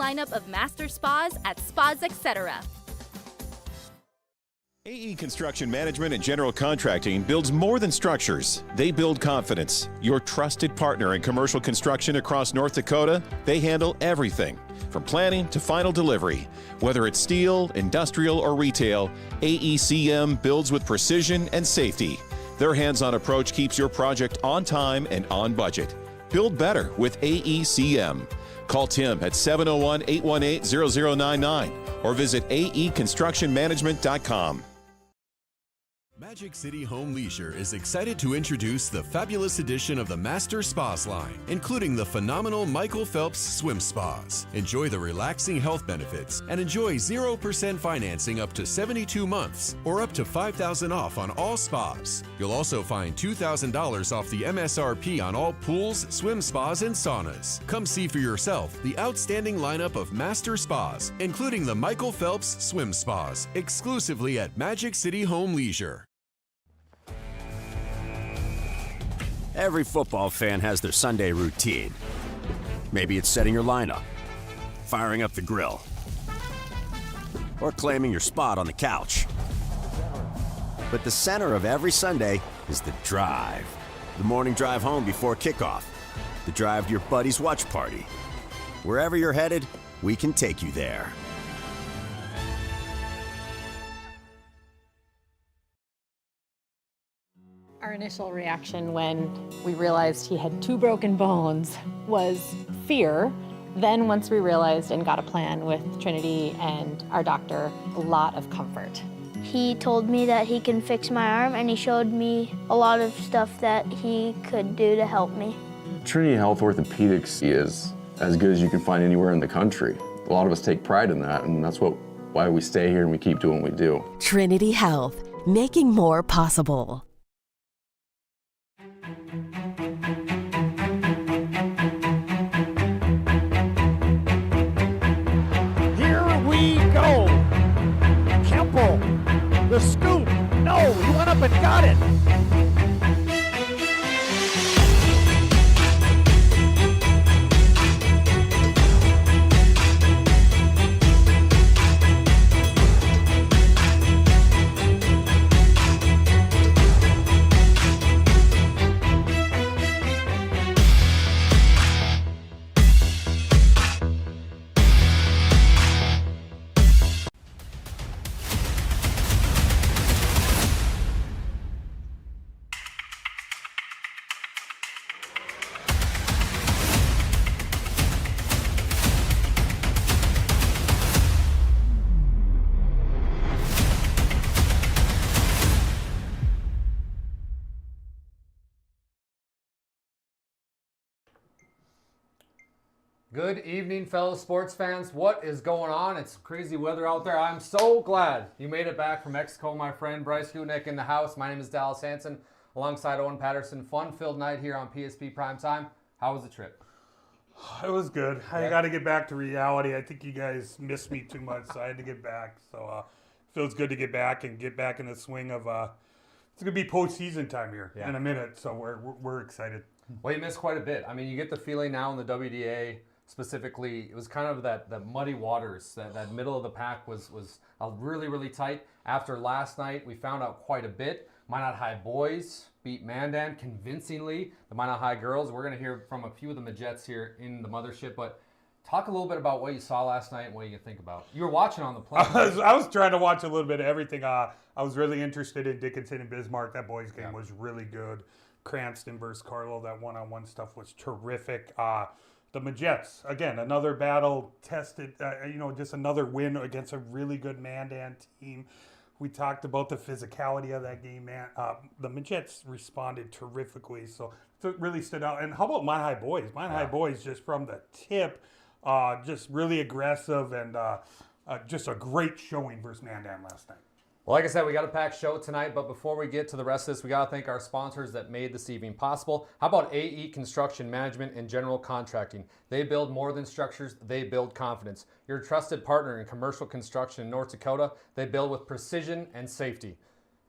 lineup of master spas at Spas Etc. AE Construction Management and General Contracting builds more than structures. They build confidence. Your trusted partner in commercial construction across North Dakota, they handle everything from planning to final delivery. Whether it's steel, industrial, or retail, AECM builds with precision and safety. Their hands-on approach keeps your project on time and on budget. Build better with AECM. Call Tim at 701-818-0099 or visit aeconstructionmanagement.com. Magic City Home Leisure is excited to introduce the fabulous edition of the Master Spas line, including the phenomenal Michael Phelps Swim Spas. Enjoy the relaxing health benefits and enjoy 0% financing up to 72 months or up to $5,000 off on all spas. You'll also find $2,000 off the MSRP on all pools, swim spas, and saunas. Come see for yourself the outstanding lineup of Master Spas, including the Michael Phelps Swim Spas, exclusively at Magic City Home Leisure. Every football fan has their Sunday routine. Maybe it's setting your lineup, firing up the grill, or claiming your spot on the couch. But the center of every Sunday is the drive. The morning drive home before kickoff, the drive to your buddy's watch party. Wherever you're headed, we can take you there. Our initial reaction when we realized he had 2 broken bones was fear. Then once we realized and got a plan with Trinity and our doctor, a lot of comfort. He told me that he can fix my arm, and he showed me a lot of stuff that he could do to help me. Trinity Health Orthopedics is as good as you can find anywhere in the country. A lot of us take pride in that, and that's why we stay here and we keep doing what we do. Trinity Health, making more possible. The scoop. No, he went up and got it. Good evening, fellow sports fans. What is going on? It's crazy weather out there. I'm so glad you made it back from Mexico, my friend. Bryce GUTKNECT in the house. My name is DALYSS HANSON, alongside OWEN Patterson. Fun-filled night here on PSP Primetime. How was the trip? It was good. I got to get back to reality. I think you guys missed me too much, so I had to get back. So it feels good to get back and get back in the swing of it's going to be postseason time here in a minute, so we're excited. Well, you missed quite a bit. I mean, you get the feeling now in the WDA, specifically, it was kind of that muddy waters. That middle of the pack was really, really tight. After last night, we found out quite a bit. Minot High boys beat Mandan convincingly. The Minot High girls, we're going to hear from a few of the Majettes here in the mothership. But talk a little bit about what you saw last night and what you think about. You were watching on the plane. I was trying to watch a little bit of everything. I was really interested in Dickinson and Bismarck. That boys game was really good. Cranston versus Carlo, that one-on-one stuff was terrific. The Majettes, again, another battle tested, just another win against a really good Mandan team. We talked about the physicality of that game, man. The Majettes responded terrifically, so it really stood out. And how about Minot High boys? Minot High boys, just from the tip, just really aggressive and just a great showing versus Mandan last night. Well, like I said, we got a packed show tonight, but before we get to the rest of this, we got to thank our sponsors that made this evening possible. How about AE Construction Management and General Contracting? They build more than structures, they build confidence. Your trusted partner in commercial construction in North Dakota, they build with precision and safety.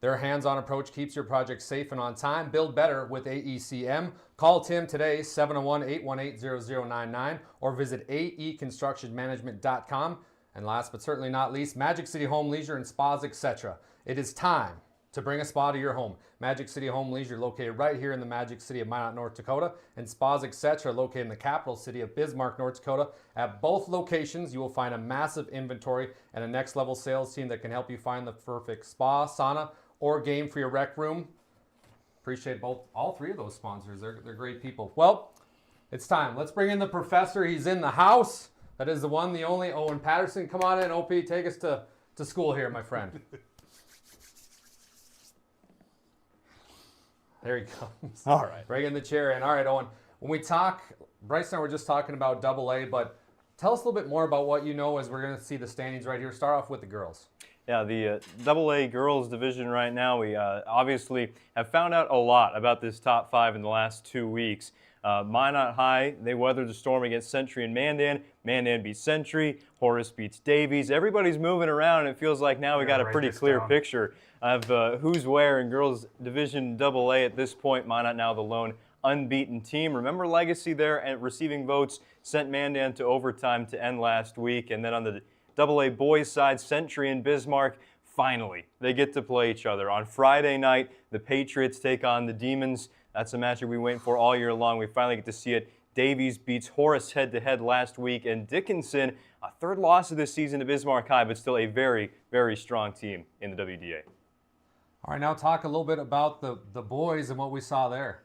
Their hands-on approach keeps your project safe and on time. Build better with AECM. Call Tim today, 701-818-0099, or visit aeconstructionmanagement.com. And last but certainly not least, Magic City Home Leisure and Spas, etc. It is time to bring a spa to your home. Magic City Home Leisure, located right here in the Magic City of Minot, North Dakota, and Spas, etc., located in the capital city of Bismarck, North Dakota. At both locations, you will find a massive inventory and a next-level sales team that can help you find the perfect spa, sauna, or game for your rec room. Appreciate all three of those sponsors. They're great people. Well, it's time. Let's bring in the professor. He's in the house. That is the one, the only, Owen Patterson. Come on in, OP. Take us to school here, my friend. There he comes. All right. Bringing the chair in. All right, Owen. When we talk, Bryce and I were just talking about AA, but tell us a little bit more about what you know as we're going to see the standings right here. Start off with the girls. Yeah, the AA girls division right now, we obviously have found out a lot about this top 5 in the last 2 weeks. Minot High, they weathered the storm against Century and Mandan. Mandan beats Century. Horace beats Davies. Everybody's moving around, and it feels like now we got a pretty clear picture of who's where in girls division AA at this point. Minot now the lone unbeaten team. Remember Legacy there and receiving votes sent Mandan to overtime to end last week. And then on the AA boys side, Century and Bismarck, finally, they get to play each other. On Friday night, the Patriots take on the Demons. That's a matchup we've been waiting for all year long. We finally get to see it. Davies beats Horace head-to-head last week, and Dickinson, a third loss of this season to Bismarck High, but still a very, very strong team in the WDA. All right, now talk a little bit about the boys and what we saw there.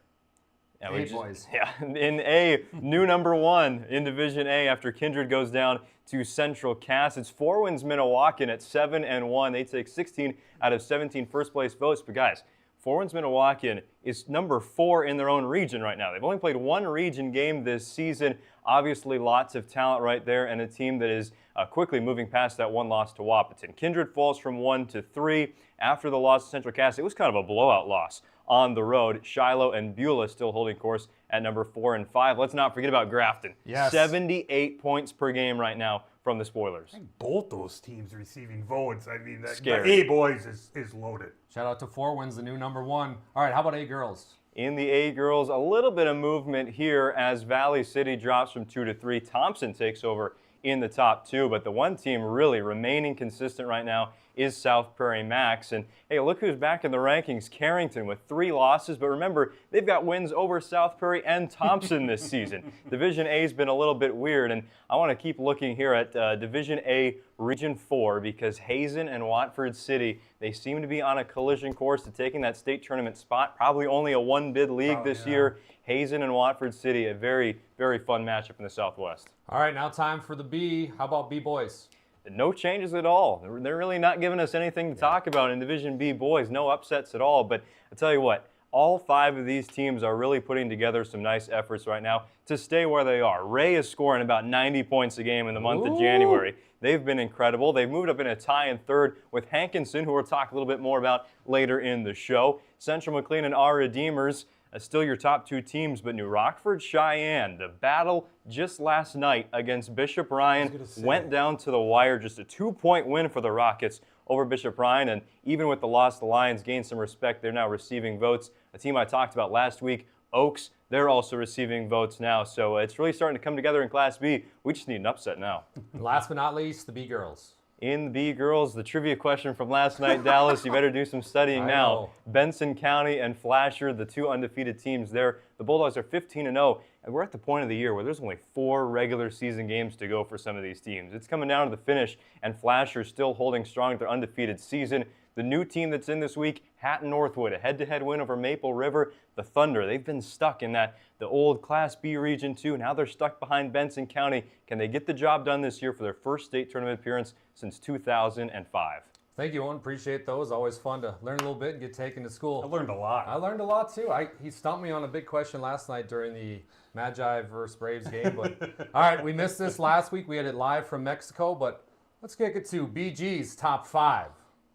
Yeah, boys. Yeah, in A, new number 1 in Division A after Kindred goes down to Central Cass. It's Four Winds Minnewacan at 7-1. They take 16 out of 17 first-place votes. But guys, Four Winds Minnewacan is number 4 in their own region right now. They've only played 1 region game this season. Obviously, lots of talent right there, and a team that is quickly moving past that 1 loss to Wahpeton. Kindred falls from 1 to 3 after the loss to Central Cass. It was kind of a blowout loss on the road. Shiloh and Beulah still holding course at number 4 and 5. Let's not forget about Grafton. Yes. 78 points per game right now from the Spoilers. I think both those teams receiving votes. I mean, the Scary. A boys is loaded. Shout out to Four Winds, the new number 1. All right, how about A girls? In the A girls, a little bit of movement here as Valley City drops from 2 to 3. Thompson takes over in the top 2, but the one team really remaining consistent right now is South Prairie Max. And hey, look who's back in the rankings, Carrington with 3 losses, but remember, they've got wins over South Prairie and Thompson this season. Division A's been a little bit weird, and I want to keep looking here at Division A Region 4 because Hazen and Watford City, they seem to be on a collision course to taking that state tournament spot. Probably only a 1-bid league this year. Hazen and Watford City, a very, very fun matchup in the Southwest. All right, now time for the B. How about B boys? No changes at all. They're really not giving us anything to talk about in Division B boys. No upsets at all. But I tell you what, all 5 of these teams are really putting together some nice efforts right now to stay where they are. Ray is scoring about 90 points a game in the month of January. They've been incredible. They've moved up in a tie in 3rd with Hankinson, who we'll talk a little bit more about later in the show. Central McLean and our Redeemers, still your top 2 teams, but New Rockford, Cheyenne, the battle just last night against Bishop Ryan went down to the wire. Just a 2-point win for the Rockets over Bishop Ryan, and even with the loss, the Lions gained some respect. They're now receiving votes. A team I talked about last week, Oaks, they're also receiving votes now. So it's really starting to come together in Class B. We just need an upset now. Last but not least, the B girls. In the B girls, the trivia question from last night, Dallas, you better do some studying now. Benson County and Flasher, the 2 undefeated teams there. The Bulldogs are 15-0, and we're at the point of the year where there's only 4 regular season games to go for some of these teams. It's coming down to the finish, and Flasher's still holding strong at their undefeated season. The new team that's in this week, Hatton Northwood, a head-to-head win over Maple River. The Thunder, they've been stuck in the old Class B Region 2. Now they're stuck behind Benson County. Can they get the job done this year for their first state tournament appearance since 2005? Thank you, Owen. Appreciate those. Always fun to learn a little bit and get taken to school. I learned a lot. I learned a lot, too. He stumped me on a big question last night during the Magi versus Braves game. But all right, we missed this last week. We had it live from Mexico, but let's kick it to BG's top 5.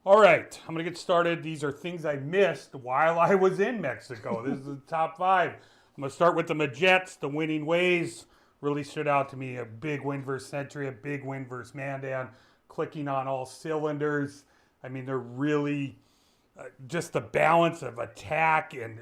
All right, I'm going to get started. These are things I missed while I was in Mexico. This is the top 5. I'm going to start with the Majettes, the winning ways. Really stood out to me. A big win versus Century, a big win versus Mandan, clicking on all cylinders. I mean, they're really just the balance of attack and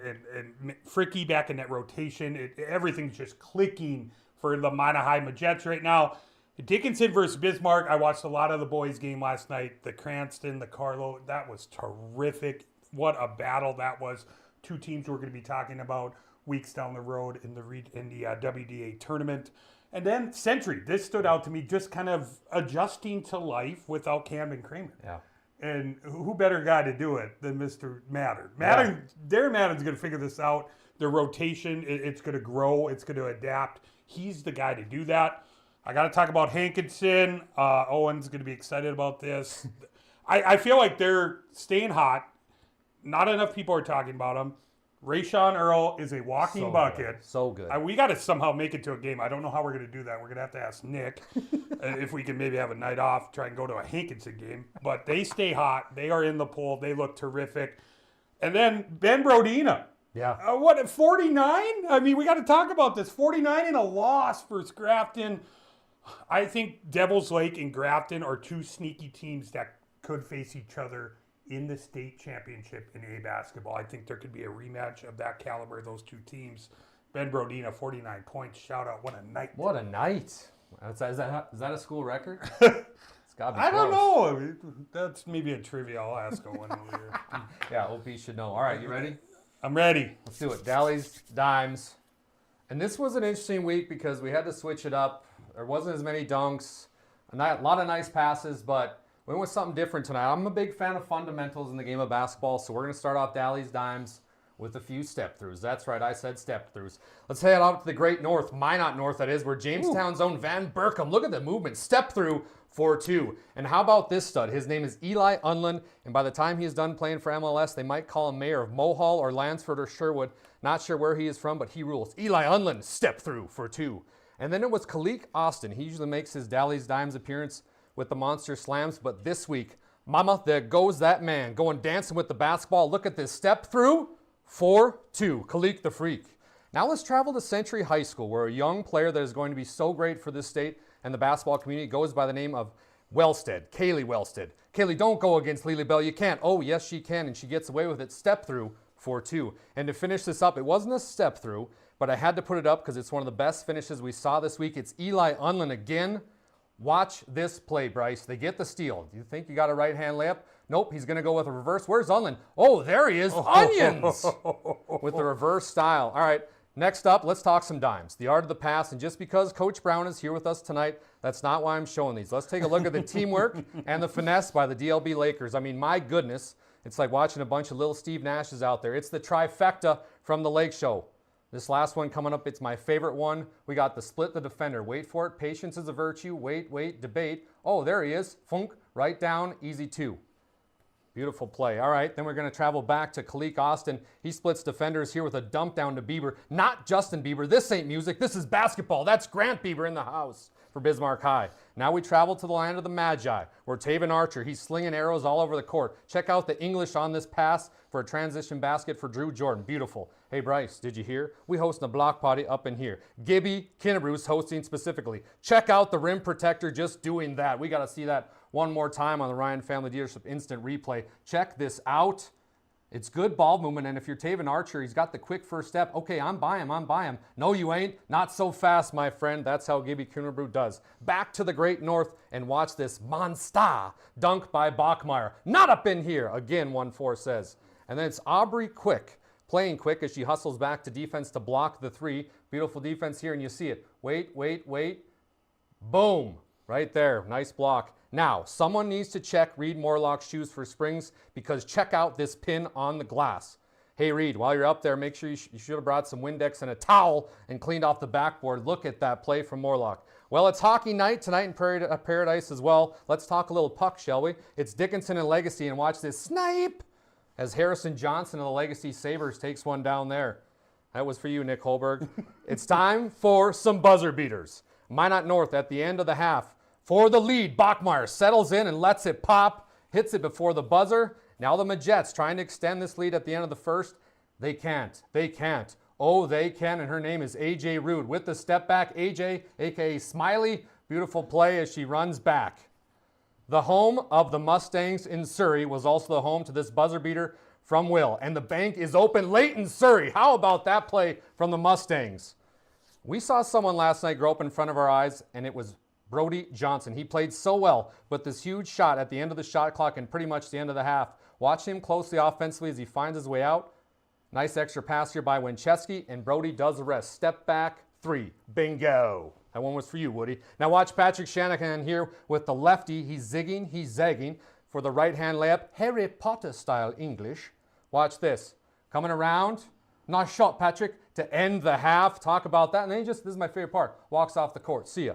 Fricky back in that rotation. Everything's just clicking for the Minot High Majettes right now. Dickinson versus Bismarck. I watched a lot of the boys' game last night. The Cranston, the Carlo. That was terrific. What a battle that was. Two teams we're going to be talking about weeks down the road in the WDA tournament. And then Century. This stood out to me, just kind of adjusting to life without Camden Kramer. Yeah. And who better guy to do it than Mr. Madden? Darren Madden's going to figure this out. The rotation, it's going to grow. It's going to adapt. He's the guy to do that. I got to talk about Hankinson. Owen's going to be excited about this. I feel like they're staying hot. Not enough people are talking about them. Rayshawn Earl is a walking bucket. So good. We got to somehow make it to a game. I don't know how we're going to do that. We're going to have to ask Nick if we can maybe have a night off, try and go to a Hankinson game. But they stay hot. They are in the poll. They look terrific. And then Ben Brodina. Yeah. What, at 49? I mean, we got to talk about this. 49 in a loss versus Grafton. I think Devils Lake and Grafton are two sneaky teams that could face each other in the state championship in A basketball. I think there could be a rematch of that caliber, those two teams. Ben Brodina, 49 points. Shout out. What a night. What a night. Is that a school record? It's got to be I close. don't know. I mean, that's maybe a trivia. I'll ask Owen later. Yeah, OP should know. All right, you ready? I'm ready. Let's do it. Dally's, dimes. And this was an interesting week because we had to switch it up. There wasn't as many dunks. A lot of nice passes, but we went with something different tonight. I'm a big fan of fundamentals in the game of basketball, so we're going to start off Dally's dimes with a few step-throughs. That's right, I said step-throughs. Let's head out to the great north, Minot North, that is, where Jamestown's own Van Burkham. Look at the movement. Step-through 4-2. And how about this stud? His name is Eli Unland, and by the time he is done playing for MLS, they might call him mayor of Mohall or Lansford or Sherwood. Not sure where he is from, but he rules. Eli Unland, step-through for 2. And then it was Kalik Austin. He usually makes his Dally's dimes appearance with the monster slams, but this week, mama, there goes that man, going dancing with the basketball. Look at this step through, 4-2, Kalik the Freak. Now let's travel to Century High School, where a young player that is going to be so great for this state and the basketball community goes by the name of Wellstead, Kaylee Wellstead. Kaylee, don't go against Lily Bell, you can't. Oh, yes, she can, and she gets away with it, step through, 4-2. And to finish this up, it wasn't a step through, but I had to put it up because it's one of the best finishes we saw this week. It's Eli Unland again. Watch this play, Bryce. They get the steal. Do you think you got a right-hand layup? Nope, he's going to go with a reverse. Where's Unland? Oh, there he is. Onions! With the reverse style. All right, next up, let's talk some dimes. The art of the pass, and just because Coach Brown is here with us tonight, that's not why I'm showing these. Let's take a look at the teamwork and the finesse by the DLB Lakers. I mean, my goodness, it's like watching a bunch of little Steve Nashes out there. It's the trifecta from the Lake Show. This last one coming up, it's my favorite one. We got the split the defender. Wait for it. Patience is a virtue. Wait, debate. Oh, there he is. Funk, right down, easy 2. Beautiful play. All right, then we're going to travel back to Kalik Austin. He splits defenders here with a dump down to Bieber. Not Justin Bieber. This ain't music. This is basketball. That's Grant Bieber in the house for Bismarck High. Now we travel to the land of the Magi, where Taven Archer, he's slinging arrows all over the court. Check out the English on this pass for a transition basket for Drew Jordan. Beautiful. Hey, Bryce, did you hear? We hosting a block party up in here. Gibby Kinnebrews hosting specifically. Check out the rim protector just doing that. We got to see that one more time on the Ryan Family Dealership Instant Replay. Check this out. It's good ball movement, and if you're Taven Archer, he's got the quick first step. Okay, I'm by him. No, you ain't. Not so fast, my friend. That's how Gibby Kinnebrew does. Back to the Great North, and watch this monster dunk by Bachmeyer. Not up in here. Again, 1-4 says. And then it's Aubrey Quick, playing quick as she hustles back to defense to block the 3. Beautiful defense here, and you see it. Wait. Boom. Right there. Nice block. Now, someone needs to check Reed Morlock's shoes for springs because check out this pin on the glass. Hey, Reed, while you're up there, make sure you should have brought some Windex and a towel and cleaned off the backboard. Look at that play from Morlock. Well, it's hockey night tonight in Paradise as well. Let's talk a little puck, shall we? It's Dickinson and Legacy, and watch this snipe as Harrison Johnson of the Legacy Sabres takes one down there. That was for you, Nick Holberg. It's time for some buzzer beaters. Minot North at the end of the half. For the lead, Bachmeyer settles in and lets it pop, hits it before the buzzer. Now the Majettes trying to extend this lead at the end of the first. They can't. Oh, they can, and her name is AJ Rude. With the step back, AJ, aka Smiley. Beautiful play as she runs back. The home of the Mustangs in Surrey was also the home to this buzzer beater from Will. And the bank is open late in Surrey. How about that play from the Mustangs? We saw someone last night grow up in front of our eyes, and it was Brodie Johnson. He played so well, but this huge shot at the end of the shot clock and pretty much the end of the half. Watch him closely offensively as he finds his way out. Nice extra pass here by Winchesky, and Brodie does the rest. Step back, 3. Bingo. That one was for you, Woody. Now watch Patrick Shanahan here with the lefty. He's zigging, he's zagging for the right-hand layup. Harry Potter style English. Watch this. Coming around. Nice shot, Patrick, to end the half. Talk about that. And then he just, this is my favorite part, walks off the court. See ya.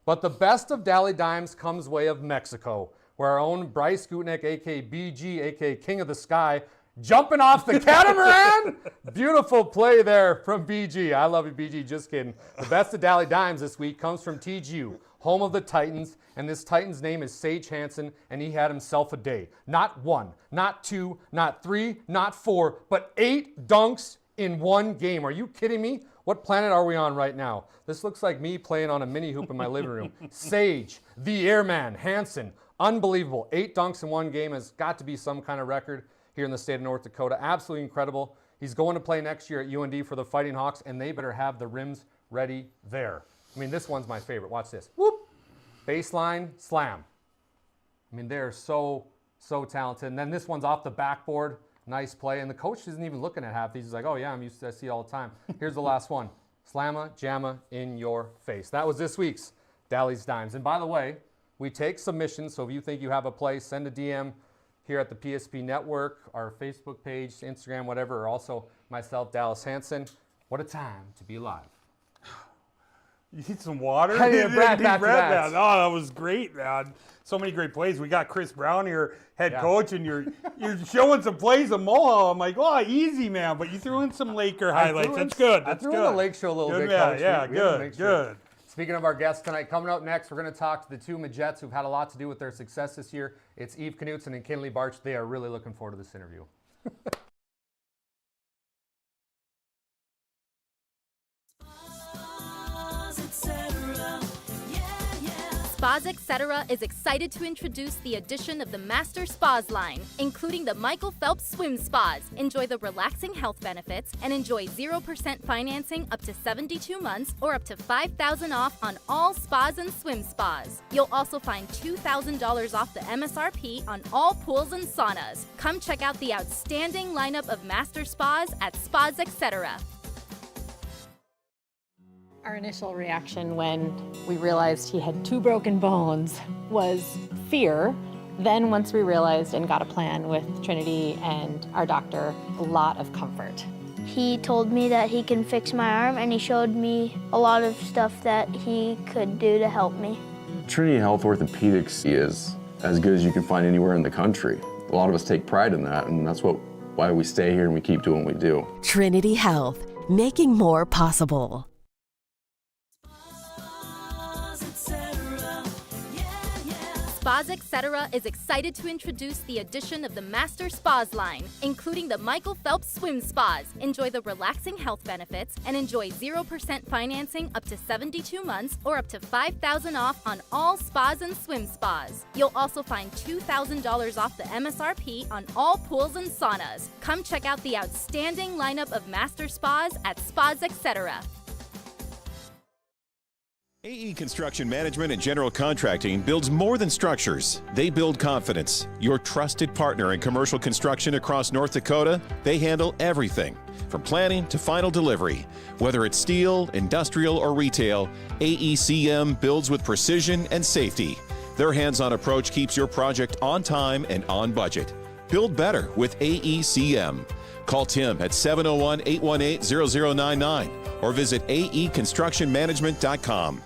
But the best of Dally Dimes comes way of Mexico, where our own Bryce GUTKNECHT, a.k.a. BG, a.k.a. King of the Sky, jumping off the catamaran. Beautiful play there from BG. I love you, BG. Just kidding. The best of Dally Dimes this week comes from TGU, home of the Titans. And this Titan's name is Sage Hanson, and he had himself a day. Not 1, not 2, not 3, not 4, but 8 dunks in one game. Are you kidding me? What planet are we on right now? This looks like me playing on a mini hoop in my living room. Sage, the airman, Hanson, unbelievable. 8 dunks in one game has got to be some kind of record here in the state of North Dakota. Absolutely incredible. He's going to play next year at UND for the Fighting Hawks, and they better have the rims ready there. I mean, this one's my favorite. Watch this. Whoop! Baseline, slam. I mean, they're so talented. And then this one's off the backboard. Nice play. And the coach isn't even looking at half these. He's like, oh, yeah, I'm used to I see it all the time. Here's the last one. Slamma, jamma in your face. That was this week's Dally's Dimes. And by the way, we take submissions. So if you think you have a play, send a DM here at the PSP Network, our Facebook page, Instagram, whatever, or also myself, Dallas Hanson. What a time to be alive. You need some water? Hey, Brad, Oh, that was great, man. So many great plays. We got Chris Brown here, head coach, and you're showing some plays of Mohawk. I'm like, oh, easy, man. But you threw in some Laker highlights. That's good. I threw in the Lake Show a little bit, Coach. Yeah, good. Speaking of our guests tonight, coming up next, we're going to talk to the two MAJETTES who've had a lot to do with their success this year. It's Eve Knutson and KINLEY Bartsch. They are really looking forward to this interview. Spas Etc. is excited to introduce the addition of the Master Spas line, including the Michael Phelps Swim Spas. Enjoy the relaxing health benefits and enjoy 0% financing up to 72 months or up to $5,000 off on all spas and swim spas. You'll also find $2,000 off the MSRP on all pools and saunas. Come check out the outstanding lineup of Master Spas at Spas Etc. Our initial reaction when we realized he had 2 broken bones was fear. Then once we realized and got a plan with Trinity and our doctor, a lot of comfort. He told me that he can fix my arm, and he showed me a lot of stuff that he could do to help me. Trinity Health Orthopedics is as good as you can find anywhere in the country. A lot of us take pride in that, and that's why we stay here and we keep doing what we do. Trinity Health, making more possible. Spas Etc. is excited to introduce the addition of the Master Spas line, including the Michael Phelps Swim Spas. Enjoy the relaxing health benefits and enjoy 0% financing up to 72 months or up to $5,000 off on all spas and swim spas. You'll also find $2,000 off the MSRP on all pools and saunas. Come check out the outstanding lineup of Master Spas at Spas Etc. AE Construction Management and General Contracting builds more than structures. They build confidence. Your trusted partner in commercial construction across North Dakota, they handle everything from planning to final delivery. Whether it's steel, industrial, or retail, AECM builds with precision and safety. Their hands-on approach keeps your project on time and on budget. Build better with AECM. Call Tim at 701-818-0099 or visit aeconstructionmanagement.com.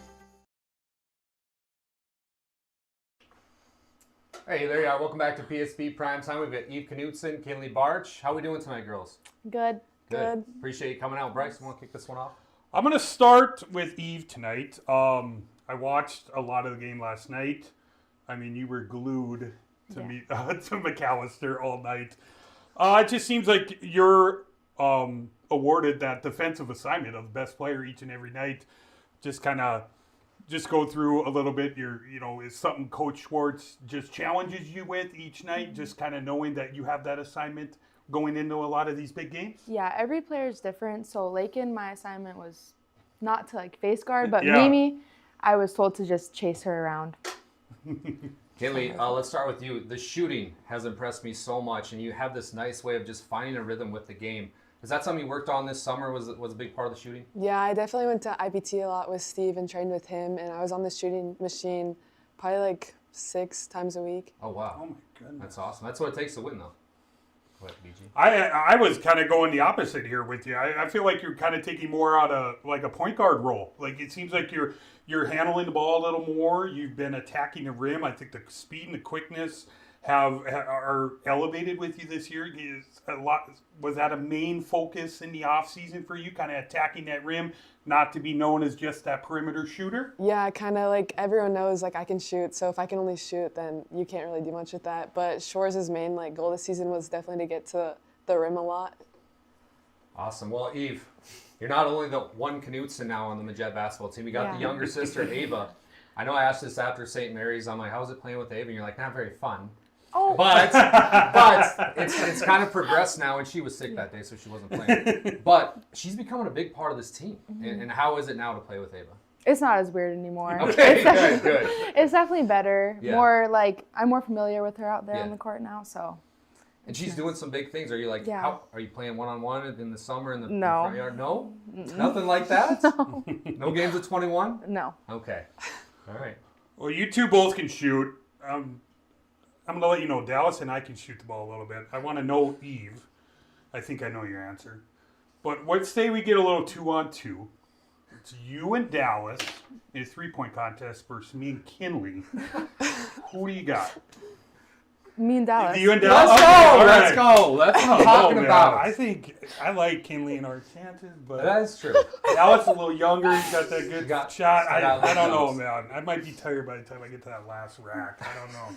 Hey, there you are. Welcome back to PSP Primetime. We've got Eve Knutson, KINLEY Bartsch. How are we doing tonight, girls? Good. Appreciate you coming out. Bryce, you want to kick this one off? I'm going to start with Eve tonight. I watched a lot of the game last night. I mean, you were glued to to McAllister all night. It just seems like you're awarded that defensive assignment of best player each and every night. Just kind of just go through a little bit is something Coach Schwartz just challenges you with each night, just kind of knowing that you have that assignment going into a lot of these big games? Yeah, every player is different. So Lakin, my assignment was not to like face guard, but Yeah. Mimi, I was told to just chase her around. Kinley, let's start with you. The shooting has impressed me so much, and you have this nice way of just finding a rhythm with the game. Is that something you worked on this summer? Was a big part of the shooting? Yeah, I definitely went to IPT a lot with Steve and trained with him, and I was on the shooting machine probably like 6 times a week. Oh, wow. Oh, my goodness. That's awesome. That's what it takes to win, though. Go ahead, BG. I was kind of going the opposite here with you. I feel like you're kind of taking more out of like a point guard role. Like it seems like you're handling the ball a little more. You've been attacking the rim. I think the speed and the quickness are elevated with you this year. Was that a main focus in the off season for you, kind of attacking that rim, not to be known as just that perimeter shooter? Yeah, kind of like everyone knows like I can shoot, so if I can only shoot, then you can't really do much with that. But Shore's main like goal this season was definitely to get to the rim a lot. Awesome. Well, Eve, you're not only the one Knutson now on the Majette basketball team. You got the younger sister, Ava. I know I asked this after St. Mary's. I'm like, how's it playing with Ava? And you're like, not very fun. Oh. But it's kind of progressed now, and she was sick that day, so she wasn't playing. But she's becoming a big part of this team. And how is it now to play with Ava? It's not as weird anymore. Okay, good. It's definitely better. Yeah. More like I'm more familiar with her out there Yeah. on the court now, so. And she's doing some big things. Are you like, are you playing one-on-one in the summer in the front yard? No? Nothing like that? No. No games at 21? No. Okay. All right. Well, you two both can shoot. I'm going to let you know Dallas and I can shoot the ball a little bit. I want to know Eve. I think I know your answer. But let's say we get a little 2-on-2. It's you and Dallas in a 3-point contest versus me and Kinley. Who do you got? Me and Dallas. You and Dallas? Let's go. That's what I'm talking about. I think I like Kinley and our chances, but that is true. Dallas a little younger. He's got that good shot. I don't know, jumps. man. I might be tired by the time I get to that last rack. I don't know.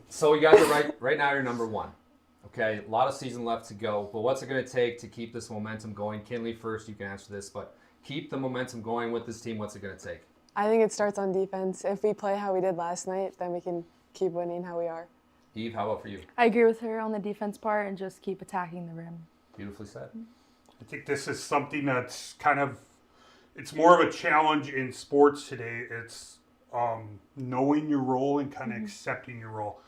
So you guys are right now you're number 1. Okay, a lot of season left to go, but what's it going to take to keep this momentum going? Kinley first, you can answer this, but keep the momentum going with this team. What's it going to take? I think it starts on defense. If we play how we did last night, then we can keep winning how we are. Eve, how about for you? I agree with her on the defense part and just keep attacking the rim. Beautifully said. I think this is something that's it's more of a challenge in sports today. It's knowing your role and kind of accepting your role.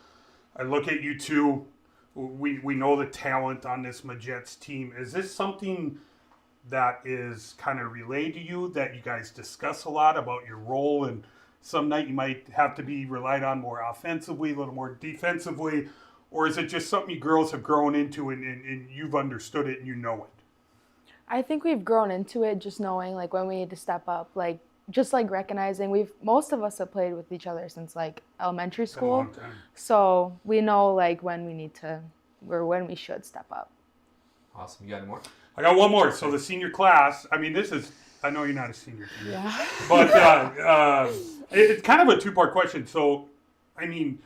I look at you two. We know the talent on this Majette's team. Is this something that is kind of relayed to you, that you guys discuss a lot about your role, and some night you might have to be relied on more offensively, a little more defensively, or is it just something you girls have grown into and you've understood it and you know it? I think we've grown into it, just knowing like when we need to step up, like just like recognizing most of us have played with each other since like elementary school. It's been a long time. So we know like when we need to, or when we should step up. Awesome. You got any more? I got one more. So the senior class, I mean, I know you're not a senior. Yeah. But it's kind of a 2-part question. So, I mean,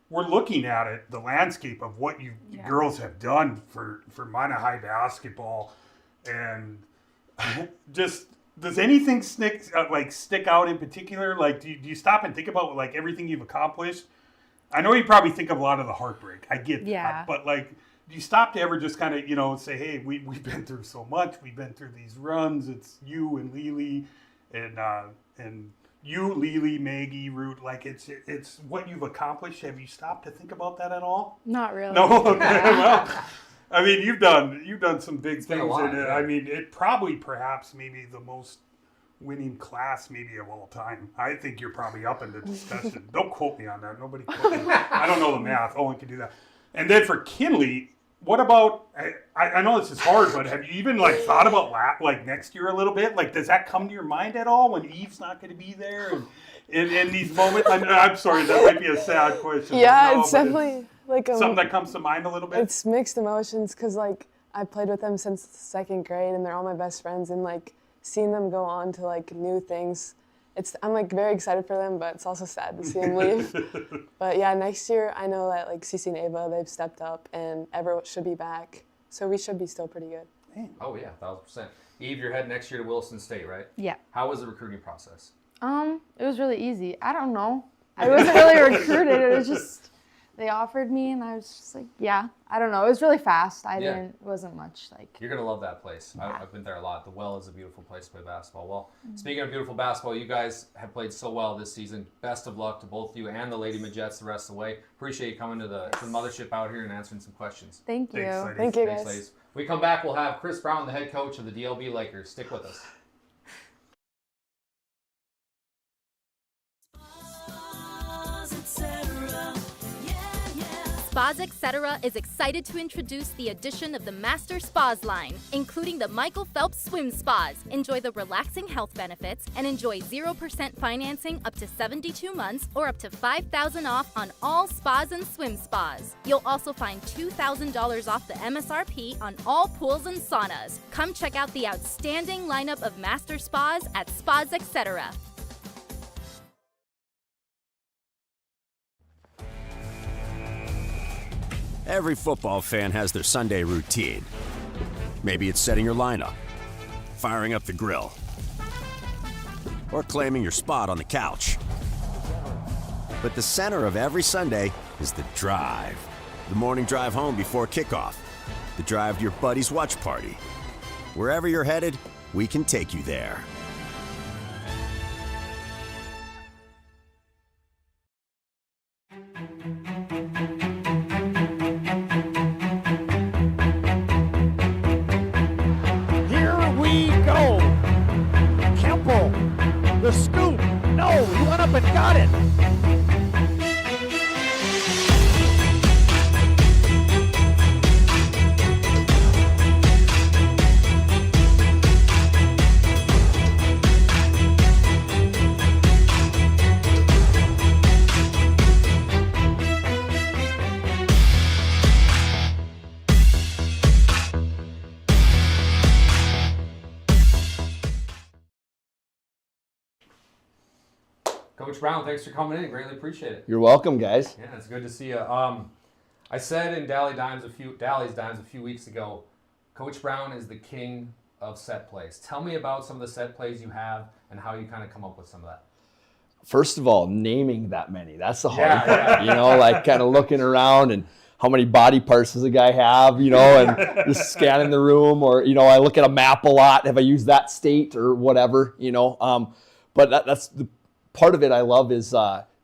we're looking at it, the landscape of what you girls have done for Minot High basketball. And just, does anything stick out in particular? Like, do you stop and think about like everything you've accomplished? I know you probably think of a lot of the heartbreak. I get that. But like, do you stop to ever just kind of, say, hey, we've been through so much. We've been through these runs. It's you and Lily and you, Lily, Maggie, Root. Like, it's what you've accomplished. Have you stopped to think about that at all? Not really. No? Okay. Well, I mean, you've done some big things. Lot, in it. I mean, it perhaps maybe the most winning class maybe of all time. I think you're probably up in the discussion. Don't quote me on that. Nobody quote me. I don't know the math. Owen can do that. And then for Kinley, what about, I know this is hard, but have you even like thought about next year a little bit? Like, does that come to your mind at all when Eve's not going to be there? And in these moments, I'm sorry, that might be a sad question. Yeah, it's definitely like something that comes to mind a little bit. It's mixed emotions because like I played with them since 2nd grade and they're all my best friends, and like seeing them go on to like new things, I'm like very excited for them, but it's also sad to see them leave. But yeah, next year I know that like Cece and Ava, they've stepped up and Everett should be back, so we should be still pretty good. Oh yeah, 1,000%. Eve, you're heading next year to Wilson State, right? Yeah. How was the recruiting process? It was really easy. I don't know. I wasn't really recruited. It was just, they offered me and I was just like, yeah. I don't know. It was really fast. It wasn't much like. You're going to love that place. I've been there a lot. The Well is a beautiful place to play basketball. Well, speaking of beautiful basketball, you guys have played so well this season. Best of luck to both you and the Lady Majettes the rest of the way. Appreciate you coming to the mothership out here and answering some questions. Thank you. Thank you, Thanks, guys. ladies. When we come back, we'll have Chris Brown, the head coach of the DLB Lakers. Stick with us. Spas Etc. is excited to introduce the addition of the Master Spas line, including the Michael Phelps Swim Spas. Enjoy the relaxing health benefits and enjoy 0% financing up to 72 months or up to $5,000 off on all spas and swim spas. You'll also find $2,000 off the MSRP on all pools and saunas. Come check out the outstanding lineup of Master Spas at Spas Etc. Every football fan has their Sunday routine. Maybe it's setting your lineup, firing up the grill, or claiming your spot on the couch. But the center of every Sunday is the drive. The morning drive home before kickoff. The drive to your buddy's watch party. Wherever you're headed, we can take you there. The scoop. No, he went up and got it. Coach Brown, thanks for coming in. Greatly appreciate it. You're welcome, guys. Yeah, it's good to see you. I said in Dally's Dimes a few weeks ago, Coach Brown is the king of set plays. Tell me about some of the set plays you have and how you kind of come up with some of that. First of all, naming that many, that's the hard part. You know, like kind of looking around and how many body parts does a guy have, you know, and just scanning the room, or, you know, I look at a map a lot. Have I used that state or whatever, you know? But that's the part of it I love, is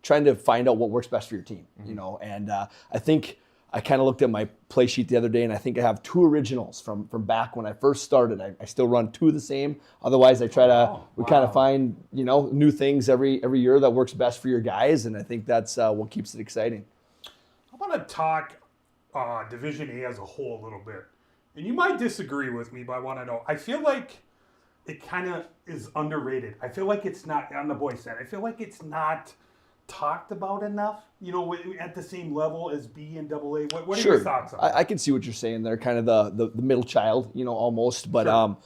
trying to find out what works best for your team, you know. And I think I kind of looked at my play sheet the other day, and I think I have 2 originals from back when I first started. I still run 2 of the same. Otherwise, I try to kind of find, you know, new things every year that works best for your guys, and I think that's what keeps it exciting. I want to talk Division A as a whole a little bit, and you might disagree with me, but I want to know. I feel like it kind of is underrated. I feel like it's not, on the boys' side, I feel like it's not talked about enough, you know, at the same level as B and AA. What are your thoughts on that? I can see what you're saying there, kind of the middle child, you know, almost. But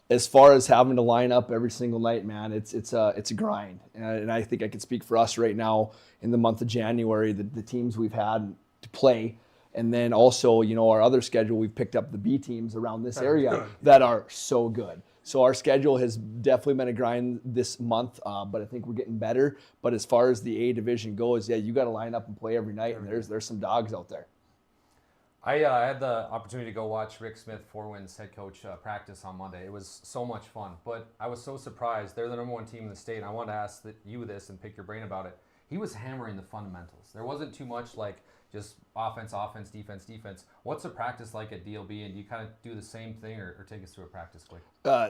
as far as having to line up every single night, man, it's a grind. And I think I can speak for us right now in the month of January, the teams we've had to play. And then also, you know, our other schedule, we've picked up the B teams around this area that are so good. So our schedule has definitely been a grind this month, but I think we're getting better. But as far as the A division goes, yeah, you got to line up and play every night, and there's some dogs out there. I had the opportunity to go watch Rick Smith, 4WIN's head coach, practice on Monday. It was so much fun, but I was so surprised. They're the #1 team in the state, and I wanted to ask you this and pick your brain about it. He was hammering the fundamentals. There wasn't too much like just offense, defense. What's a practice like at DLB, and do you kind of do the same thing, or take us through a practice quick?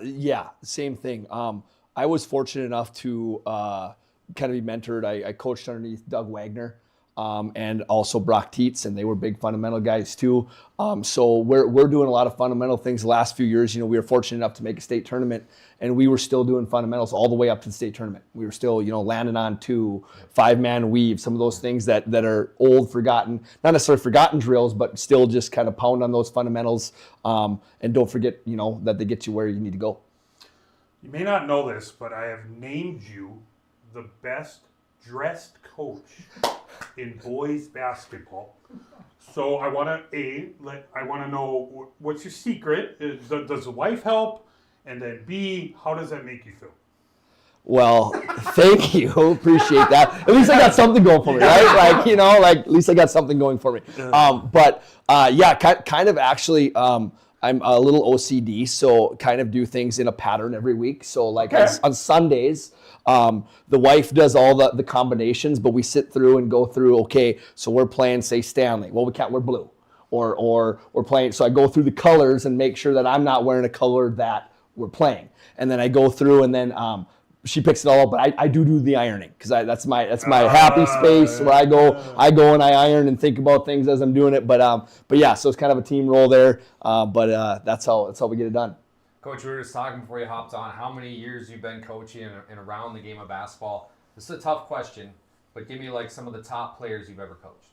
Yeah, same thing. I was fortunate enough to kind of be mentored. I coached underneath Doug Wagner and also Brock Tietz, and they were big fundamental guys too. So we're doing a lot of fundamental things the last few years. You know, we were fortunate enough to make a state tournament, and we were still doing fundamentals all the way up to the state tournament. We were still, you know, landing on 2, 5-man weave, some of those things that are old, forgotten, not necessarily forgotten drills, but still just kind of pound on those fundamentals. And don't forget, you know, that they get you where you need to go. You may not know this, but I have named you the best dressed coach in boys basketball. So I want to know what's your secret. Does the wife help? And then B, how does that make you feel? Well, thank you. Appreciate that. At least I got something going for me, right? Like, you know, like at least I got something going for me. Yeah, kind of actually, I'm a little OCD, so kind of do things in a pattern every week. So like on Sundays, the wife does all the combinations, but we sit through and go through, okay, so we're playing, say, Stanley. Well, we can't wear blue. Or we're playing, so I go through the colors and make sure that I'm not wearing a color that we're playing. And then I go through and then she picks it all up, but I do the ironing because that's my happy space where I go and I iron and think about things as I'm doing it. But yeah, so it's kind of a team role there. That's how we get it done. Coach, we were just talking before you hopped on how many years you've been coaching and around the game of basketball. This is a tough question, but give me like some of the top players you've ever coached.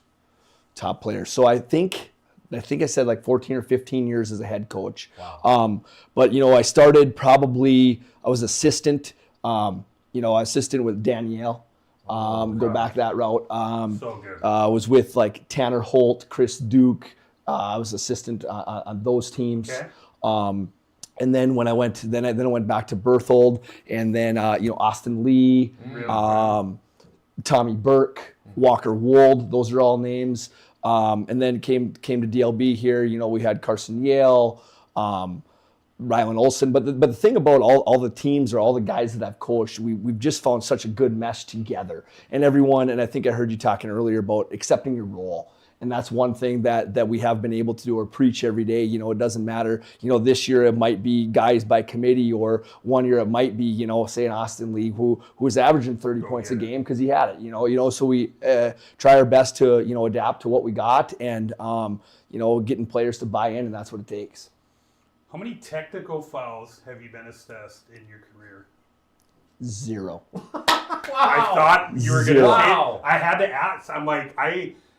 Top players. So I think I said like 14 or 15 years as a head coach. Wow. But you know, I started I was assistant. Assistant with Danielle. Go back that route. So good. I was with like Tanner Holt, Chris Duke. I was assistant on those teams. Okay. And then when I went, I went back to Berthold, and then Austin Lee, Tommy Burke, Walker Wold. Those are all names. And then came to DLB here. You know, we had Carson Yale. Rylan Olsen, but the thing about all the teams or all the guys that I've coached, we've just found such a good mesh together. And everyone, and I think I heard you talking earlier about accepting your role. And that's one thing that we have been able to do or preach every day. You know, it doesn't matter. You know, this year it might be guys by committee, or one year it might be, you know, say an Austin Lee who was averaging 30 points a game because he had it. You know, so we try our best to adapt to what we got and getting players to buy in, and that's what it takes. How many technical fouls have you been assessed in your career? 0. Wow. I thought you were going to say, I had to ask. I'm like,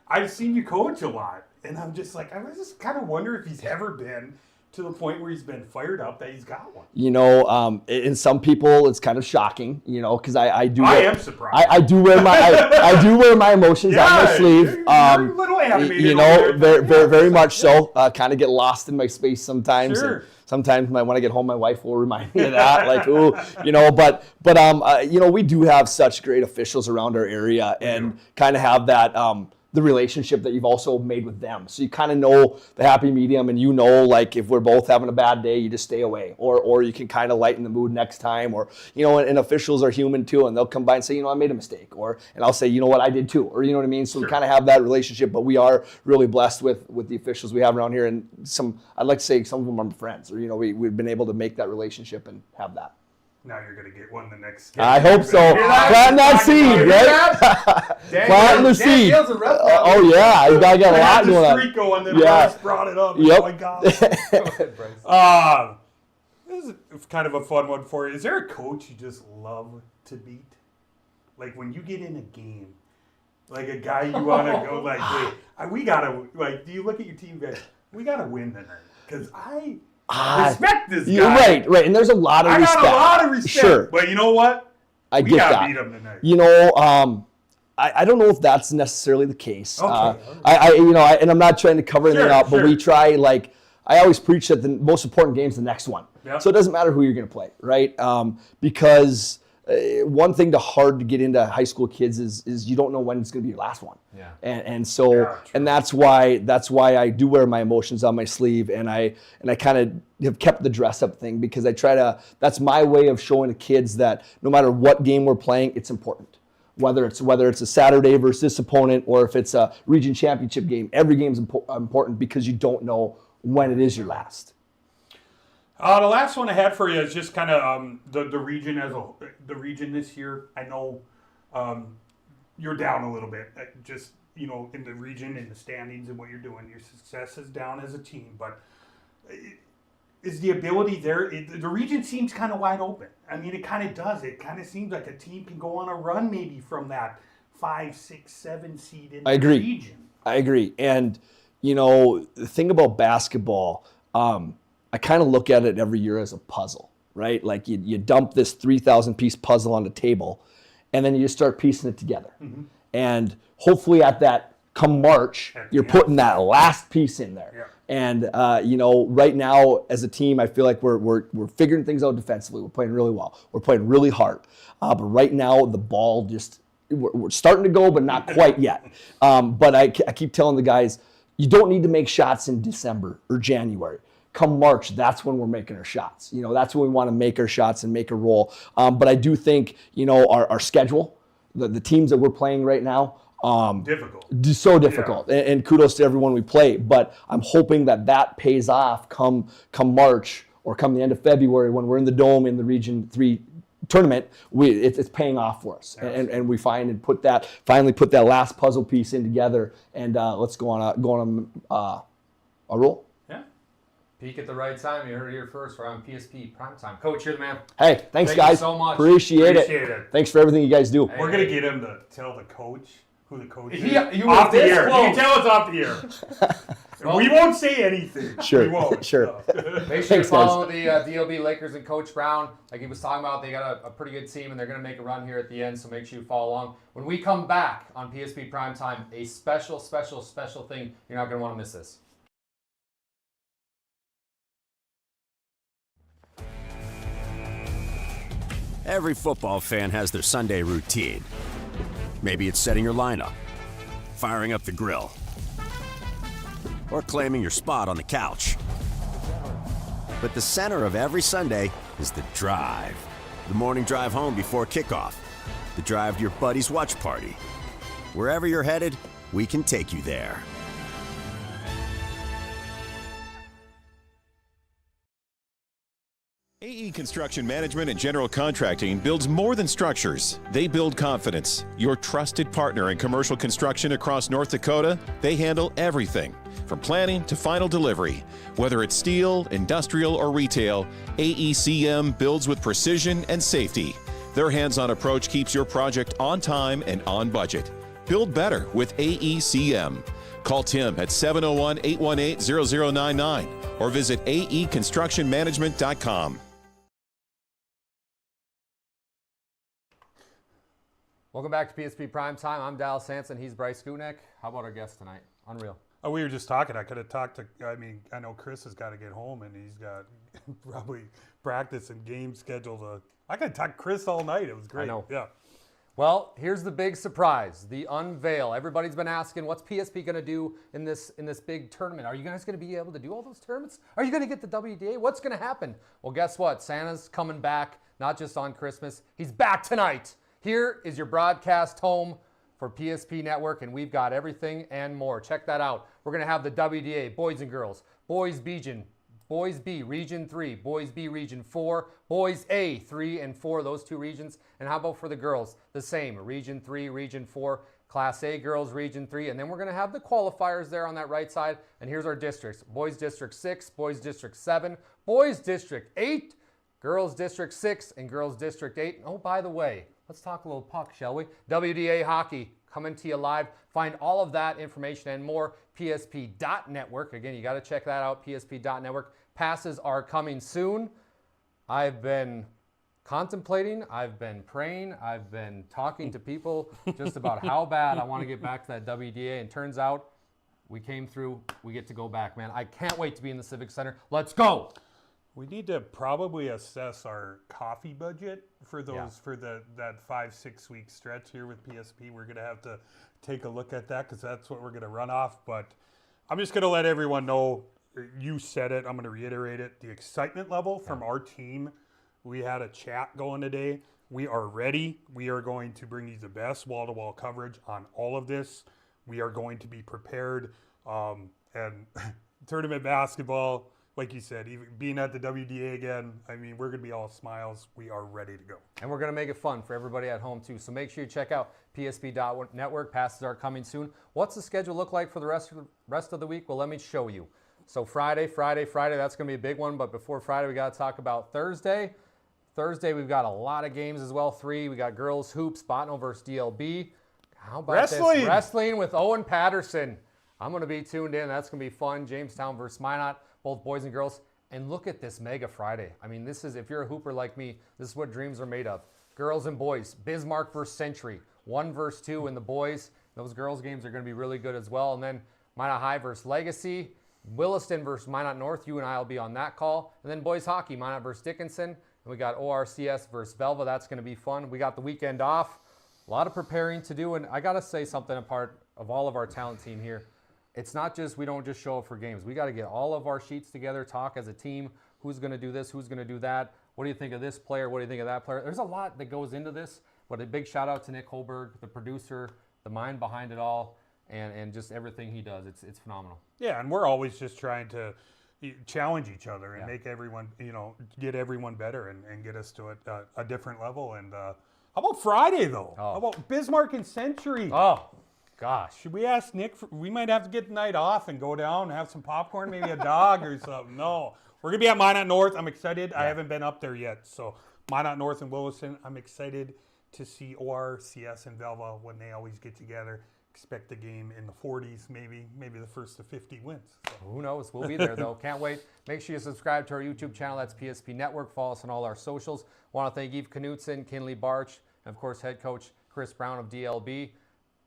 I've seen you coach a lot, and I'm just like, I just kind of wonder if he's ever been to the point where he's been fired up that he's got one. You know, in some people it's kind of shocking, you know, because I am surprised. I do wear my emotions on my sleeve. You're a little animated. You know, very much so. Kind of get lost in my space sometimes. Sure. And sometimes when I get home, my wife will remind me of that, like, ooh, you know. But we do have such great officials around our area, and kind of have that. The relationship that you've also made with them. So you kind of know the happy medium, and you know, like, if we're both having a bad day, you just stay away, or you can kind of lighten the mood next time, or, you know, and officials are human too, and they'll come by and say, you know, I made a mistake, and I'll say, you know what, I did too, or, you know what I mean? So we kind of have that relationship, but we are really blessed with the officials we have around here, and I'd like to say some of them are friends, or, you know, we've been able to make that relationship and have that. Now you're going to get one the next game. I hope so. Planting that seed, right? Planting the seed. Oh, yeah. I got a lot going on. Streak going, then Bryce brought it up. Yep. Oh, my God. Go ahead, Bryce. This is kind of a fun one for you. Is there a coach you just love to beat? Like, when you get in a game, like a guy you want to go, like, hey, we got to, like, do you look at your team and go, we got to win tonight? Because I respect this guy. You're right. And there's a lot of respect. I got a lot of respect. Sure. But you know what? We gotta beat him tonight. You know, I don't know if that's necessarily the case. Okay. And I'm not trying to cover anything up, but we try, like, I always preach that the most important game is the next one. Yep. So it doesn't matter who you're going to play, right? Because one thing hard to get into high school kids is you don't know when it's going to be your last one. Yeah. And so that's why I do wear my emotions on my sleeve, and I kind of have kept the dress up thing, because I try to, that's my way of showing the kids that no matter what game we're playing, it's important. Whether it's a Saturday versus this opponent, or if it's a region championship game, every game is important, because you don't know when it is your last. The last one I had for you is just kind of the region the region this year. I know you're down a little bit, just, you know, in the region, in the standings, and what you're doing. Your success is down as a team, but is the ability there? The region seems kind of wide open. I mean, it kind of does. It kind of seems like a team can go on a run, maybe from that 5, 6, 7 seed in the region. I agree. And, you know, the thing about basketball, I kind of look at it every year as a puzzle, right? Like you dump this 3,000 piece puzzle on the table, and then you just start piecing it together. Mm-hmm. And hopefully at that come March, you're putting that last piece in there. Yeah. And right now as a team, I feel like we're figuring things out defensively. We're playing really well. We're playing really hard. But right now the ball just we're starting to go, but not quite yet. But I keep telling the guys, you don't need to make shots in December or January. Come March, that's when we're making our shots. That's when we want to make our shots and make a roll. But I do think our schedule, the teams that we're playing right now. Difficult. So difficult. Yeah. And kudos to everyone we play. But I'm hoping that pays off come March or come the end of February when we're in the Dome in the Region 3 tournament. It's paying off for us. And we finally put that last puzzle piece in together and let's go on a roll. Yeah. Peak at the right time. You heard it here first. We're on PSP Primetime. Coach, you're the man. Hey, thanks guys. Thank you so much. Appreciate it. Thanks for everything you guys do. We're going to get him to tell the coach who the coach is. You off the air. Close. You can tell us off the air. We won't say anything. Sure. We won't. Sure. Make sure to follow the DOB Lakers and Coach Brown. Like he was talking about, they got a pretty good team, and they're going to make a run here at the end, so make sure you follow along. When we come back on PSP Primetime, a special thing. You're not going to want to miss this. Every football fan has their Sunday routine. Maybe it's setting your lineup, firing up the grill, or claiming your spot on the couch. But the center of every Sunday is the drive. The morning drive home before kickoff. The drive to your buddy's watch party. Wherever you're headed, we can take you there. AE Construction Management and General Contracting builds more than structures. They build confidence. Your trusted partner in commercial construction across North Dakota, they handle everything from planning to final delivery. Whether it's steel, industrial, or retail, AECM builds with precision and safety. Their hands-on approach keeps your project on time and on budget. Build better with AECM. Call Tim at 701-818-0099 or visit aeconstructionmanagement.com. Welcome back to PSP Primetime. I'm DALYSS Hanson. He's Bryce GUTKNECT. How about our guest tonight? Unreal. Oh, we were just talking. I could have talked to, I know Chris has got to get home and he's got probably practice and game scheduled. I could talk to Chris all night. It was great. I know. Yeah. Well, here's the big surprise, the unveil. Everybody's been asking, what's PSP going to do in this big tournament? Are you guys going to be able to do all those tournaments? Are you going to get the WDA? What's going to happen? Well, guess what? Santa's coming back, not just on Christmas. He's back tonight. Here is your broadcast home for PSP Network, and we've got everything and more. Check that out. We're going to have the WDA, boys and girls, boys B, Region 3, Boys B, Region 4, Boys A, 3 and 4, those two regions. And how about for the girls? The same, Region 3, Region 4, Class A girls, Region 3. And then we're going to have the qualifiers there on that right side. And here's our districts. Boys District 6, Boys District 7, Boys District 8, Girls District 6, and Girls District 8. Oh, by the way, let's talk a little puck, shall we? WDA hockey coming to you live. Find all of that information and more, PSP.network. Again, you got to check that out, PSP.network. Passes are coming soon. I've been contemplating, I've been praying, I've been talking to people just about how bad I want to get back to that WDA, and turns out we came through, we get to go back, man. I can't wait to be in the Civic Center. Let's go! We need to probably assess our coffee budget for those for that 5-6 week stretch here with PSP. We're going to have to take a look at that because that's what we're going to run off. But I'm just going to let everyone know, you said it, I'm going to reiterate it, the excitement level from our team. We had a chat going today. We are ready. We are going to bring you the best wall-to-wall coverage on all of this. We are going to be prepared. And tournament basketball, like you said, even being at the WDA again, I mean, we're going to be all smiles. We are ready to go. And we're going to make it fun for everybody at home, too. So make sure you check out PSP.network. Passes are coming soon. What's the schedule look like for the rest of the week? Well, let me show you. So Friday, that's going to be a big one. But before Friday, we got to talk about Thursday. Thursday, we've got a lot of games as well. 3. We got girls hoops, Botno versus DLB. How about this? Wrestling with Owen Patterson. I'm going to be tuned in. That's going to be fun. Jamestown versus Minot, both boys and girls. And look at this Mega Friday. I mean, this is, if you're a hooper like me, this is what dreams are made of. Girls and boys, Bismarck versus Century. 1 versus 2 in the boys, Those girls games are going to be really good as well. And then Minot High versus Legacy, Williston versus Minot North. You and I will be on that call. And then boys hockey, Minot versus Dickinson. And we got ORCS versus Velva. That's going to be fun. We got the weekend off. A lot of preparing to do. And I got to say something apart of all of our talent team here. It's not just, we don't just show up for games. We got to get all of our sheets together, talk as a team. Who's going to do this? Who's going to do that? What do you think of this player? What do you think of that player? There's a lot that goes into this. But a big shout out to Nick Holberg, the producer, the mind behind it all, and just everything he does. It's phenomenal. Yeah, and we're always just trying to challenge each other and make everyone, get everyone better and get us to a different level. And how about Friday, though? How about Bismarck and Century? Oh, gosh. Should we ask Nick? We might have to get the night off and go down and have some popcorn, maybe a dog or something. No. We're going to be at Minot North. I'm excited. Yeah. I haven't been up there yet. So Minot North and Williston, I'm excited to see ORCS and Velva when they always get together. Expect the game in the 40s, maybe the first of 50 wins. So. Who knows? We'll be there, though. Can't wait. Make sure you subscribe to our YouTube channel. That's PSP Network. Follow us on all our socials. Want to thank Eve Knutson, Kinley Bartsch, and, of course, head coach Chris Brown of DLB.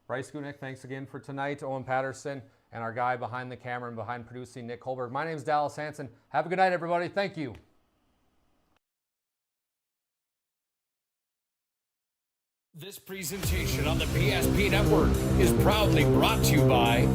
Bryce GUTKNECHT, thanks again for tonight. Owen Patterson, and our guy behind the camera and behind producing, Nick Holberg. My name is DALYSS HANSON. Have a good night, everybody. Thank you. This presentation on the PSP Network is proudly brought to you by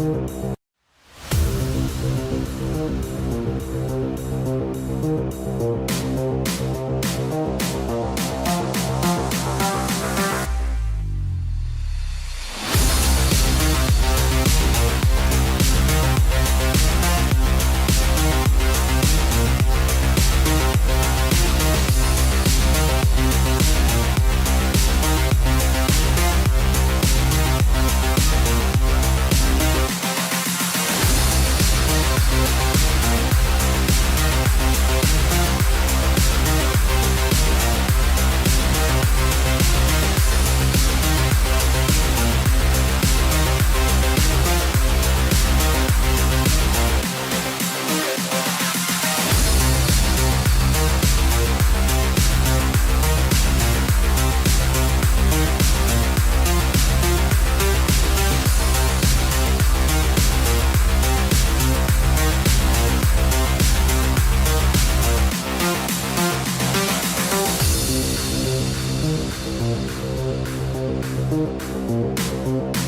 Thank you.